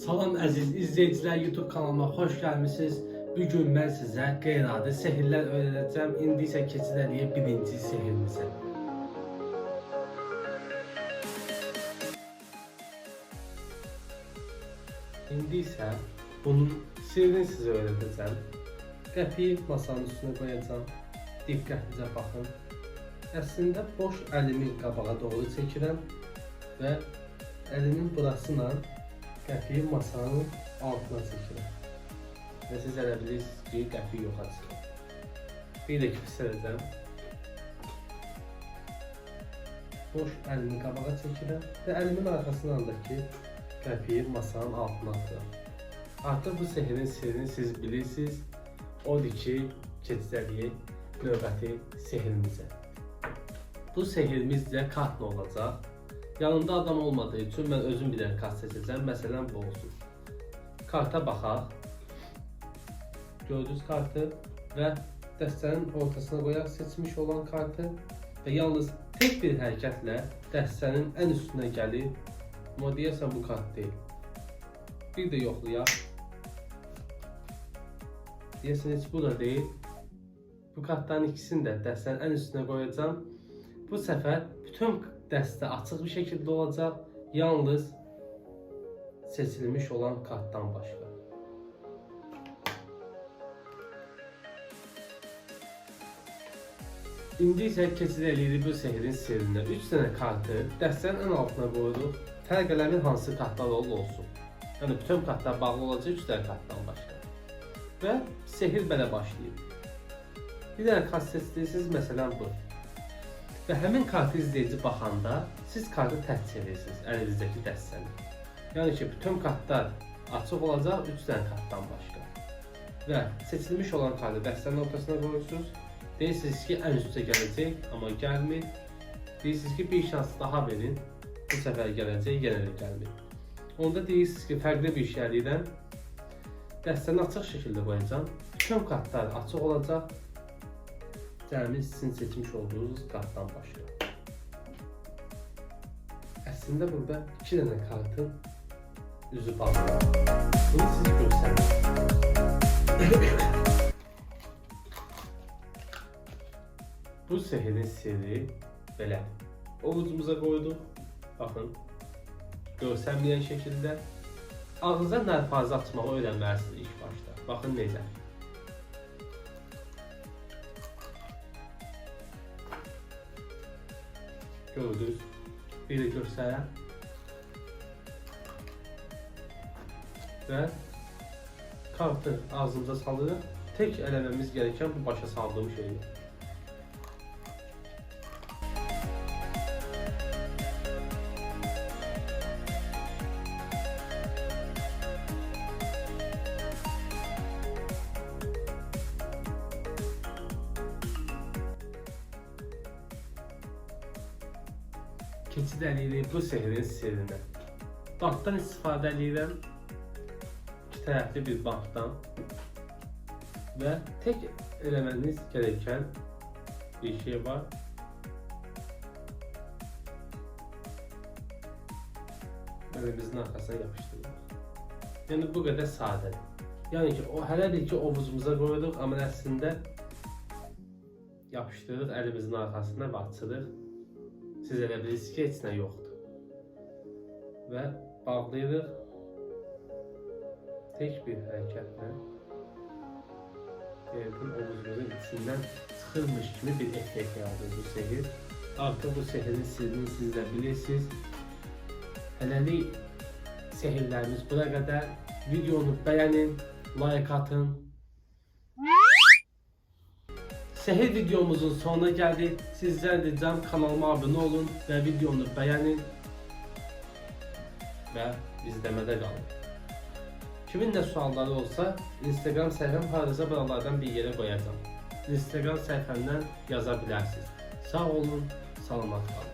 Salam əziz izləyicilər, YouTube kanalıma xoş gəlmisiniz. Bugün mən sizə qeyri-adi sehirlər öyrədəcəm. İndi isə keçid birinci sehirimizə. İndi isə bunun sirrini sizə öyrədəcəm. Qəpiyi masanın üstünə qoyacağım. Diqqətlicə baxın. Əslində boş əlimi qabağa doğru çəkirəm və əlimin burasıyla qəpiyi masanın altına çəkirəm. Və siz elə bilirsiniz ki, qəpiyi yoxa çıxır. Bir də göstərəcəm. Boş əlimi qabağa çəkirəm və əlimin arxasından da ki, qəpiyi masanın altına atıram. Artıq bu sehirin sirrini siz bilirsiniz. Odur ki, keçəcəyik növbəti sehirimizə. Bu sehirimizdə kartla olacaq. Yanımda adam olmadığı üçün mən özüm bir dənə kart seçəcəm. Məsələn bu olsun. Karta baxaq. Gördüyünüz kartı və dəstənin ortasına qoyaq seçmiş olan kartı və yalnız tek bir hərəkətlə dəstənin ən üstünə gəlib. Amma deyəsən bu kart deyil. Bir də yoxlayaq. Deyəsən heç bu da deyil. Bu kartların ikisini də dəstənin ən üstünə qoyacağım. Bu səfər bütün dəstə açıq bir şəkildə olacaq. Yalnız seçilmiş olan kartdan başqa. İndi isə keçid edirik bu sehirin sirrinə. 3 dənə kartı dəstənin ən altına qoyuruq. Fərq eləmir hansı kartlar olsun. Yəni bütün kartlar bağlı olacaq 3 dənə kartdan başqa. Və sehir belə başlayır. Bir dənə kart seçdirsiniz, məsələn bu. Və həmin kartı izləyici baxanda siz kartı tərs çevirirsiniz əlinizdəki dəstəni. Yəni ki, bütün kartlar açıq olacaq 3 dənə kartdan başqa. Və seçilmiş olan kartı dəstənin ortasına qoyursunuz. Deyirsiniz ki, ən üstə gələcək, amma gəlmir. Deyirsiniz ki, bir şans daha verin. Bu səfər gələcək, yenə də gəlmir. Onda deyirsiniz ki, fərqli bir şey eləyirəm. Dəstəni açıq şəkildə qoyacağım. Bütün kartlar açıq olacaq. Cəmi sizin seçmiş olduğunuz kartdan başqa. Əslində burada 2 dənə kartın üzü bağlı. Bunu siz görsənirsiniz. Bu sehirin sirri belə. Ovucumuza qoyduq. Baxın. Görsənməyən şəkildə. Ağızda nərpazı açmağı öyrənməlisiniz ilk başda. Baxın necə. Gördünüz. Bir də göstərəm. Və kartı ağzımıza salırıq. Tek eləməmiz gerəkən bu başa saldığım şeydir. Keçid edirik bu sehirin sirrinə. Bantdan istifadə edirəm. 2 tərəfli bir bantdan. Və tek eləməniz gerəkən bir şey var. Əlimizin arxasına yapışdırırıq. Yəni bu qədər sadədir. Yəni ki, hələ bir ki ovucumuza qoyuruq, amma əslində yapışdırırıq əlimizin arxasına və açırıq. Siz elə bilirsiniz ki, heç nə yoxdur. Və bağlayırıq. Tek bir hərəkətlə ovuzumuzun içindən çıxırmış kimi bir effekt yaradır bu sehir. Artıq bu sehirin sirrini siz də bilirsiniz. Hələlik sehirlərimiz bura qədər. Videonu bəyənin, like atın. Sehir videomuzun sonuna gəldik. Sizdən ricam kanalıma abunə olun və videonu bəyənin və izləmədə qalın. Kimin də sualları olsa, Instagram səhifəm hardasa buralardan bir yerə qoyacağım. Instagram səhifəmdən yaza bilərsiniz. Sağ olun, salamat qalın.